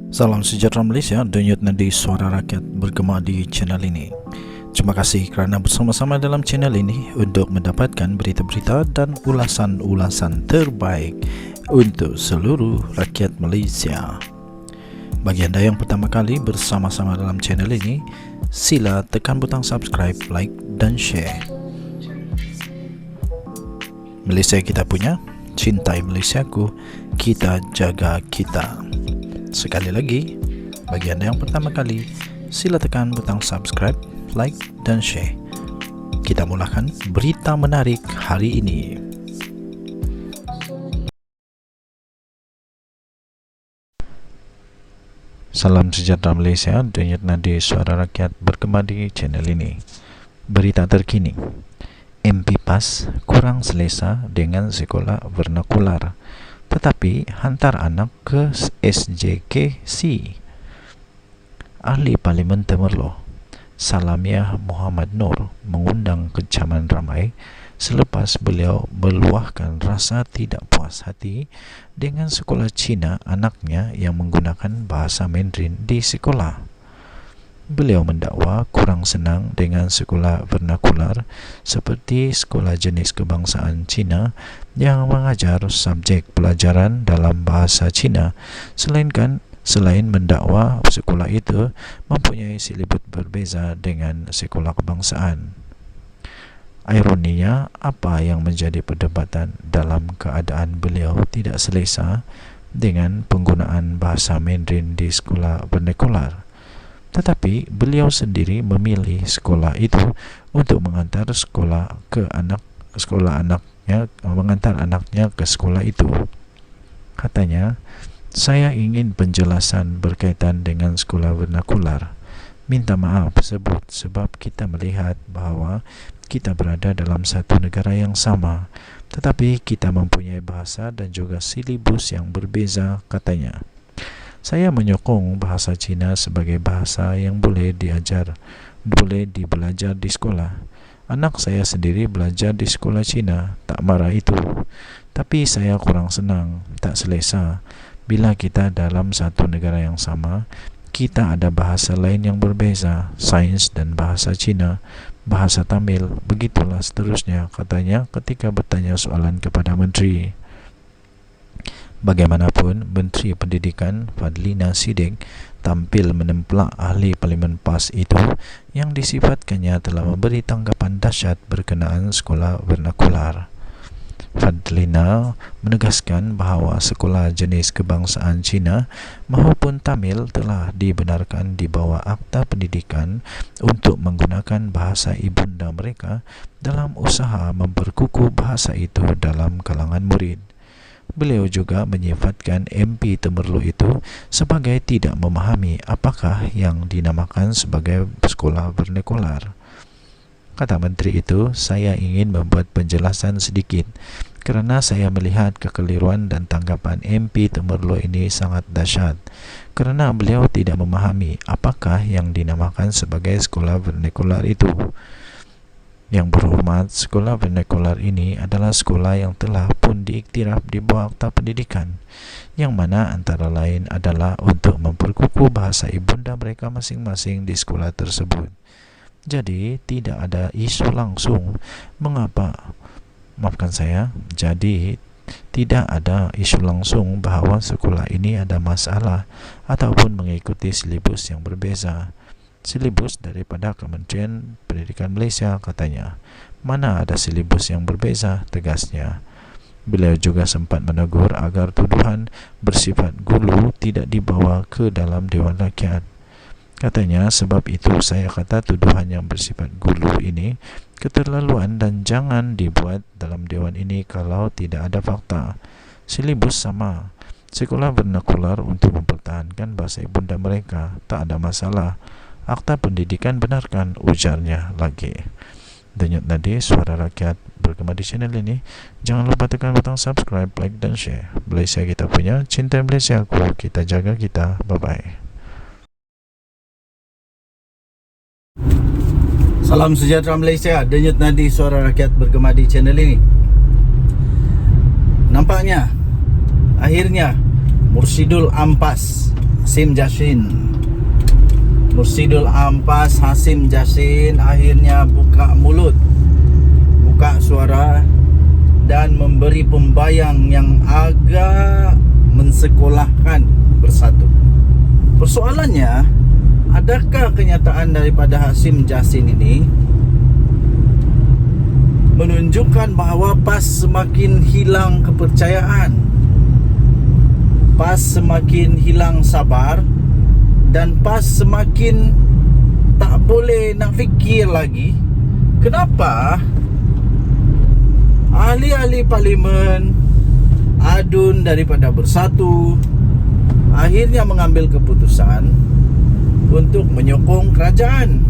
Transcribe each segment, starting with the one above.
Salam sejahtera Malaysia, denyut nadi suara rakyat bergema di channel ini. Terima kasih kerana bersama-sama dalam channel ini untuk mendapatkan berita-berita dan ulasan-ulasan terbaik untuk seluruh rakyat Malaysia. Bagi anda yang pertama kali bersama-sama dalam channel ini, sila tekan butang subscribe, like dan share. Malaysia kita punya, cintai Malaysiaku, kita jaga kita. Sekali lagi, bagi anda yang pertama kali, sila tekan butang subscribe, like dan share. Kita mulakan berita menarik hari ini. Salam sejahtera Malaysia, denyut nadi suara rakyat bergema di channel ini. Berita terkini, MP PAS kurang selesa dengan sekolah vernakular, tetapi hantar anak ke SJKC. Ahli Parlimen Temerloh, Salamiah Muhammad Noor, mengundang kecaman ramai selepas beliau meluahkan rasa tidak puas hati dengan sekolah Cina anaknya yang menggunakan bahasa Mandarin di sekolah. Beliau mendakwa kurang senang dengan sekolah vernakular seperti sekolah jenis kebangsaan Cina yang mengajar subjek pelajaran dalam bahasa Cina, selain mendakwa sekolah itu mempunyai silibus berbeza dengan sekolah kebangsaan. Ironinya, apa yang menjadi perdebatan dalam keadaan beliau tidak selesa dengan penggunaan bahasa Mandarin di sekolah vernakular, tetapi beliau sendiri memilih sekolah itu untuk mengantar anaknya ke sekolah itu. Katanya, saya ingin penjelasan berkaitan dengan sekolah vernakular. Minta maaf sebab kita melihat bahawa kita berada dalam satu negara yang sama, tetapi kita mempunyai bahasa dan juga silibus yang berbeza, katanya. Saya menyokong bahasa Cina sebagai bahasa yang boleh dibelajar di sekolah. Anak saya sendiri belajar di sekolah Cina, tak marah itu. Tapi saya kurang senang, tak selesa. Bila kita dalam satu negara yang sama, kita ada bahasa lain yang berbeza, sains dan bahasa Cina, bahasa Tamil, begitulah seterusnya, katanya ketika bertanya soalan kepada Menteri. Bagaimanapun, Menteri Pendidikan Fadlina Siddiq tampil menemplak ahli Parlimen PAS itu yang disifatkannya telah memberi tanggapan dahsyat berkenaan sekolah vernakular. Fadlina menegaskan bahawa sekolah jenis kebangsaan Cina maupun Tamil telah dibenarkan di bawah Akta Pendidikan untuk menggunakan bahasa ibunda mereka dalam usaha memperkukuh bahasa itu dalam kalangan murid. Beliau juga menyifatkan MP Temerloh itu sebagai tidak memahami apakah yang dinamakan sebagai sekolah vernakular. Kata menteri itu, saya ingin membuat penjelasan sedikit kerana saya melihat kekeliruan dan tanggapan MP Temerloh ini sangat dahsyat kerana beliau tidak memahami apakah yang dinamakan sebagai sekolah vernakular itu. Yang berhormat, sekolah vernakular ini adalah sekolah yang telah pun diiktiraf di bawah Akta Pendidikan, yang mana antara lain adalah untuk memperkukuh bahasa ibunda mereka masing-masing di sekolah tersebut. Jadi, tidak ada isu langsung tidak ada isu langsung bahawa sekolah ini ada masalah ataupun mengikuti silibus yang berbeza. Silibus daripada Kementerian Pendidikan Malaysia, katanya. Mana ada silibus yang berbeza, tegasnya. Beliau juga sempat menegur agar tuduhan bersifat gulu tidak dibawa ke dalam Dewan Rakyat. Katanya, sebab itu saya kata tuduhan yang bersifat gulu ini keterlaluan dan jangan dibuat dalam Dewan ini kalau tidak ada fakta. Silibus sama. Sekolah vernakular untuk mempertahankan bahasa ibunda mereka, tak ada masalah. Akta Pendidikan benarkan, ujarnya lagi. Denyut nadi suara rakyat bergema di channel ini. Jangan lupa tekan butang subscribe, like dan share. Malaysia kita punya, cinta Malaysiaku, kita jaga kita. Bye-bye. Salam sejahtera Malaysia, denyut nadi suara rakyat bergema di channel ini. Nampaknya akhirnya Mursyidul Ampas Hasim Jasin. Mursidul Ampas Hasim Jasin akhirnya buka mulut, buka suara dan memberi pembayang yang agak mensekolahkan Bersatu. Persoalannya, adakah kenyataan daripada Hasim Jasin ini menunjukkan bahawa PAS semakin hilang kepercayaan, PAS semakin hilang sabar, dan PAS semakin tak boleh nak fikir lagi? Kenapa ahli-ahli parlimen, adun daripada Bersatu akhirnya mengambil keputusan untuk menyokong kerajaan?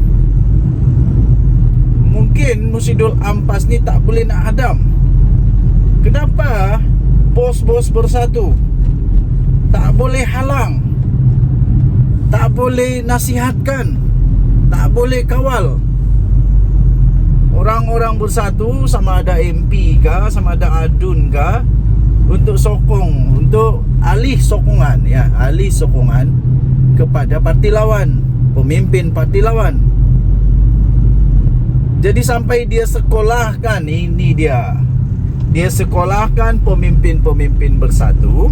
Mungkin Mursidul Ampas ni tak boleh nak hadam. Kenapa bos-bos Bersatu tak boleh halang, tak boleh nasihatkan, tak boleh kawal orang-orang Bersatu, sama ada MP kah, sama ada adun kah, untuk sokong, untuk alih sokongan, ya, alih sokongan kepada parti lawan, pemimpin parti lawan. Jadi sampai dia sekolahkan, ini dia sekolahkan pemimpin-pemimpin Bersatu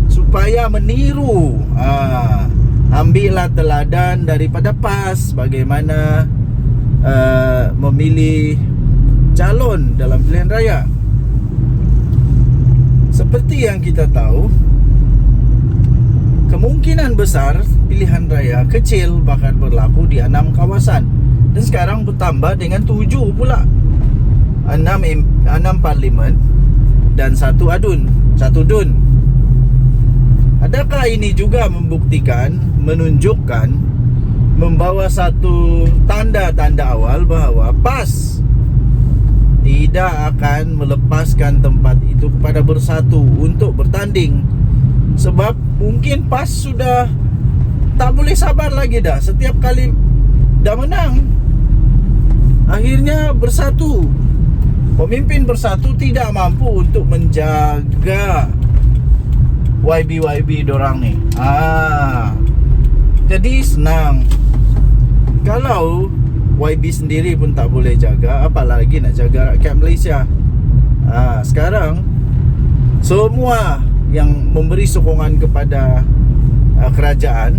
supaya meniru, ambillah teladan daripada PAS bagaimana memilih calon dalam pilihan raya. Seperti yang kita tahu, kemungkinan besar pilihan raya kecil bakal berlaku di 6 kawasan, dan sekarang bertambah dengan 7 pula. 6 parlimen dan 1 adun, 1 dun. Adakah ini juga membuktikan, menunjukkan, membawa satu tanda-tanda awal bahawa PAS tidak akan melepaskan tempat itu kepada Bersatu untuk bertanding? Sebab mungkin PAS sudah tak boleh sabar lagi dah. Setiap kali dah menang, akhirnya Bersatu, pemimpin Bersatu tidak mampu untuk menjaga YB dorang ni. Jadi senang. Kalau YB sendiri pun tak boleh jaga, apalagi nak jaga rakyat Malaysia. Sekarang semua yang memberi sokongan kepada kerajaan,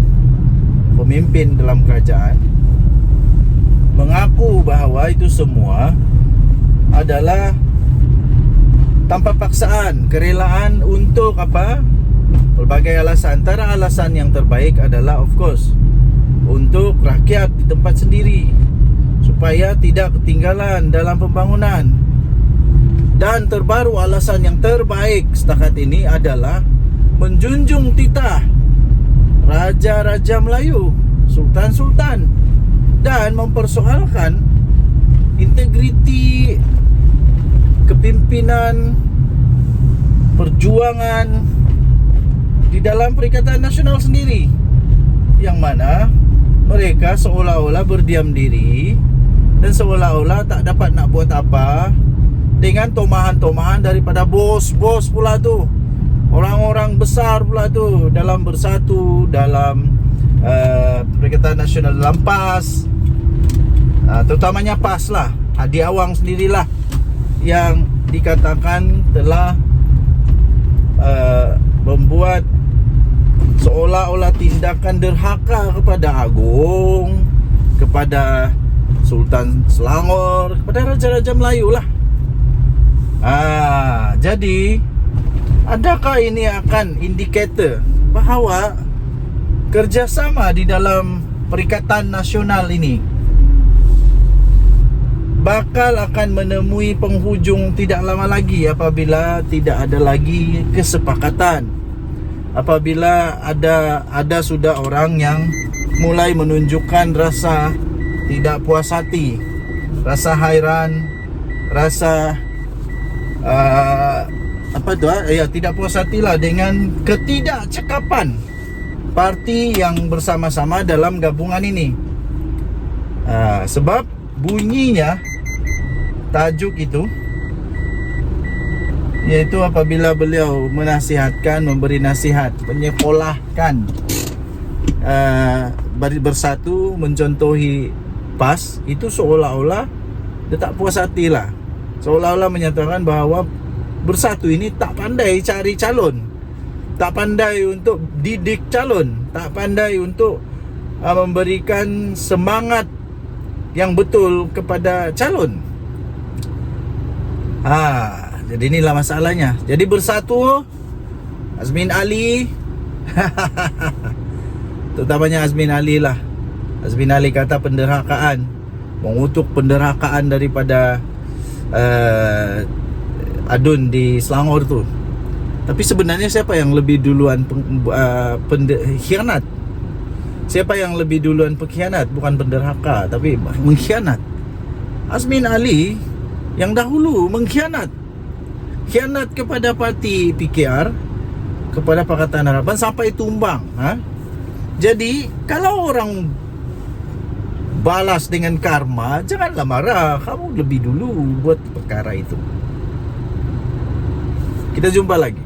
pemimpin dalam kerajaan, mengaku bahawa itu semua adalah tanpa paksaan, kerelaan untuk apa? Pelbagai alasan. Antara alasan yang terbaik adalah of course untuk rakyat di tempat sendiri, supaya tidak ketinggalan dalam pembangunan. Dan terbaru, alasan yang terbaik setakat ini adalah menjunjung titah Raja-Raja Melayu, Sultan-Sultan, dan mempersoalkan integriti kepimpinan perjuangan di dalam Perikatan Nasional sendiri, yang mana mereka seolah-olah berdiam diri dan seolah-olah tak dapat nak buat apa dengan tomahan-tomahan daripada bos-bos pula tu, orang-orang besar pula tu dalam Bersatu, dalam Perikatan Nasional, dalam PAS, terutamanya PAS lah. Hadi Awang sendirilah yang dikatakan telah membuat seolah-olah tindakan derhaka kepada Agong, kepada Sultan Selangor, kepada Raja-Raja Melayu lah. Jadi adakah ini akan indikator bahawa kerjasama di dalam Perikatan Nasional ini bakal akan menemui penghujung tidak lama lagi apabila tidak ada lagi kesepakatan, apabila ada sudah orang yang mulai menunjukkan rasa tidak puas hati, rasa hairan, rasa tidak puas hati lah dengan ketidakcekapan parti yang bersama-sama dalam gabungan ini. Sebab bunyinya tajuk itu, iaitu apabila beliau menasihatkan, memberi nasihat, menyekolahkan bersatu mencontohi PAS, itu seolah-olah dia tak puas hati lah. Seolah-olah menyatakan bahawa bersatu ini tak pandai cari calon, tak pandai untuk didik calon, tak pandai untuk memberikan semangat yang betul kepada calon. Jadi inilah masalahnya. Jadi bersatu Azmin Ali terutamanya Azmin Ali lah. Azmin Ali kata penderhakaan, mengutuk penderhakaan daripada Adun di Selangor tu. Tapi sebenarnya siapa yang lebih duluan khianat? Siapa yang lebih duluan pengkhianat? Bukan penderhaka, tapi mengkhianat. Azmin Ali yang dahulu mengkhianat. Khianat kepada parti PKR, kepada Pakatan Harapan sampai tumbang. Jadi kalau orang balas dengan karma, janganlah marah. Kamu lebih dulu buat perkara itu. Kita jumpa lagi.